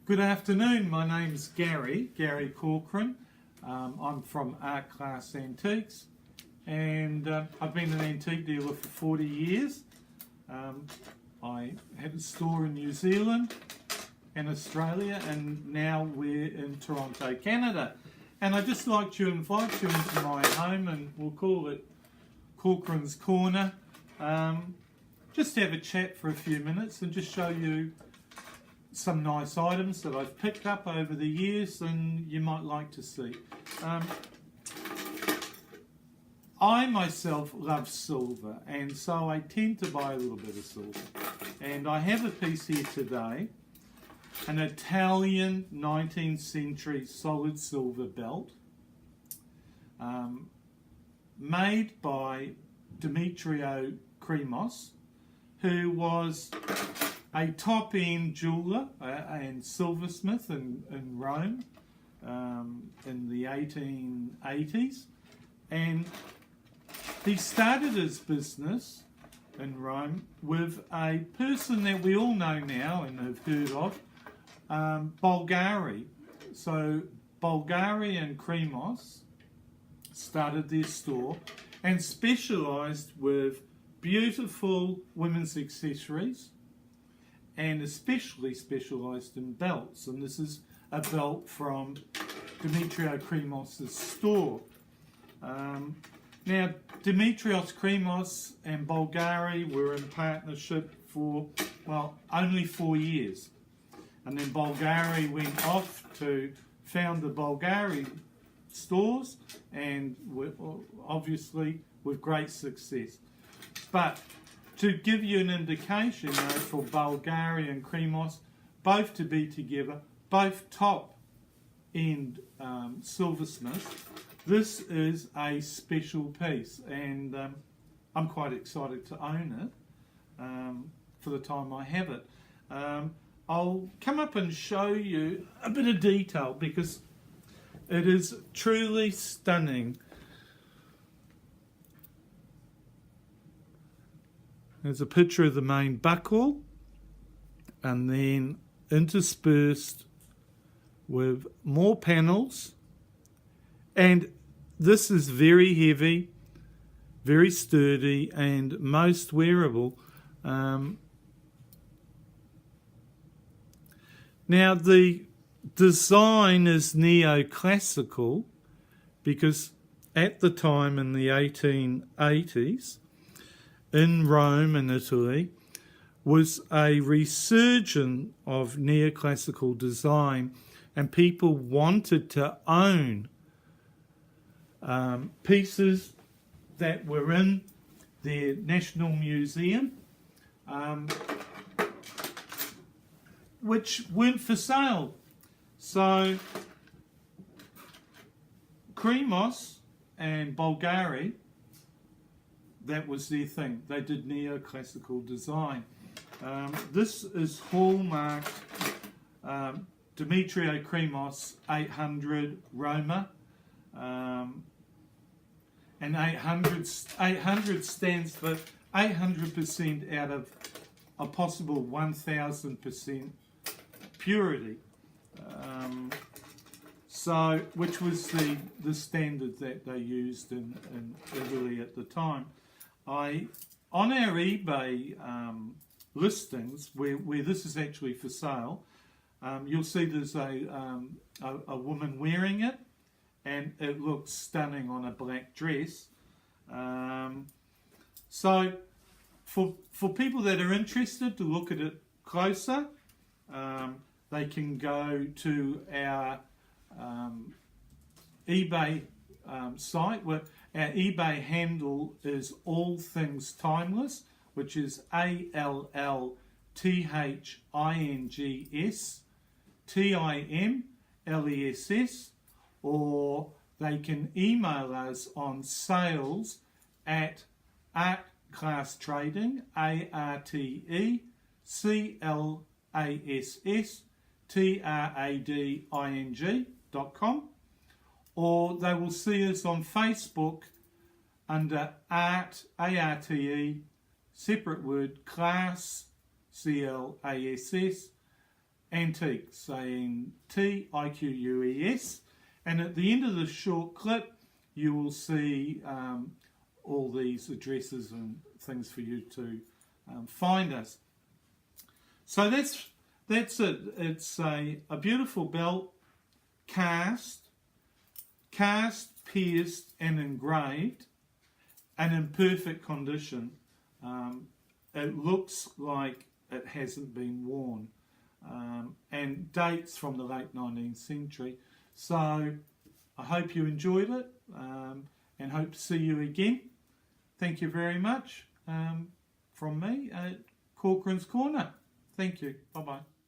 Good afternoon, my name's Gary Corcoran. I'm from Art Class Antiques, and I've been an antique dealer for 40 years. I had a store in New Zealand and Australia, and now we're in Toronto, Canada. And I'd just like to invite you into my home, and we'll call it Corcoran's Corner. Just have a chat for a few minutes and just show you some nice items that I've picked up over the years and you might like to see. I myself love silver, and so I tend to buy a little bit of silver. And I have a piece here today, an Italian 19th century solid silver belt, made by Demetrio Kremos, who was a top-end jeweller and silversmith in Rome in the 1880s. And he started his business in Rome with a person that we all know now and have heard of, Bulgari. So Bulgari and Kremos started their store and specialised with beautiful women's accessories, and especially specialised in belts. And this is a belt from Demetrio Kremos' store. Now, Demetrios Kremos and Bulgari were in partnership for, well, only 4 years. And then Bulgari went off to found the Bulgari stores, and obviously with great success. But to give you an indication, for Bulgari and Kremos, both to be together, both top-end silversmiths, this is a special piece, and I'm quite excited to own it for the time I have it. I'll come up and show you a bit of detail because it is truly stunning. There's a picture of the main buckle, and then interspersed with more panels. And this is very heavy, very sturdy, and most wearable. Now the design is neoclassical because at the time in the 1880s, in Rome and Italy, was a resurgence of neoclassical design, and people wanted to own pieces that were in their national museum, which weren't for sale. So Kremos and Bulgari, that was their thing. They did neoclassical design. This is hallmarked Demetrio Kremos 800 Roma. And 800 stands for 800% out of a possible 1000% purity. So, which was the standard that they used in Italy at the time. On our eBay listings, where this is actually for sale, you'll see there's a woman wearing it, and it looks stunning on a black dress. So for people that are interested to look at it closer, they can go to our eBay site, where our eBay handle is All Things Timeless, which is ALLTHINGSTIMLESS, or they can email us on sales@artclasstrading, ARTECLASSTRADING.com, or they will see us on Facebook under Art, ARTE, separate word, Class, CLASS, Antiques, saying TIQUES, and at the end of the short clip you will see all these addresses and things for you to find us. So that's it. It's a beautiful belt, cast, pierced and engraved, and in perfect condition. It looks like it hasn't been worn, and dates from the late 19th century. So I hope you enjoyed it, and hope to see you again. Thank you very much from me at Corcoran's Corner. Thank you. Bye-bye.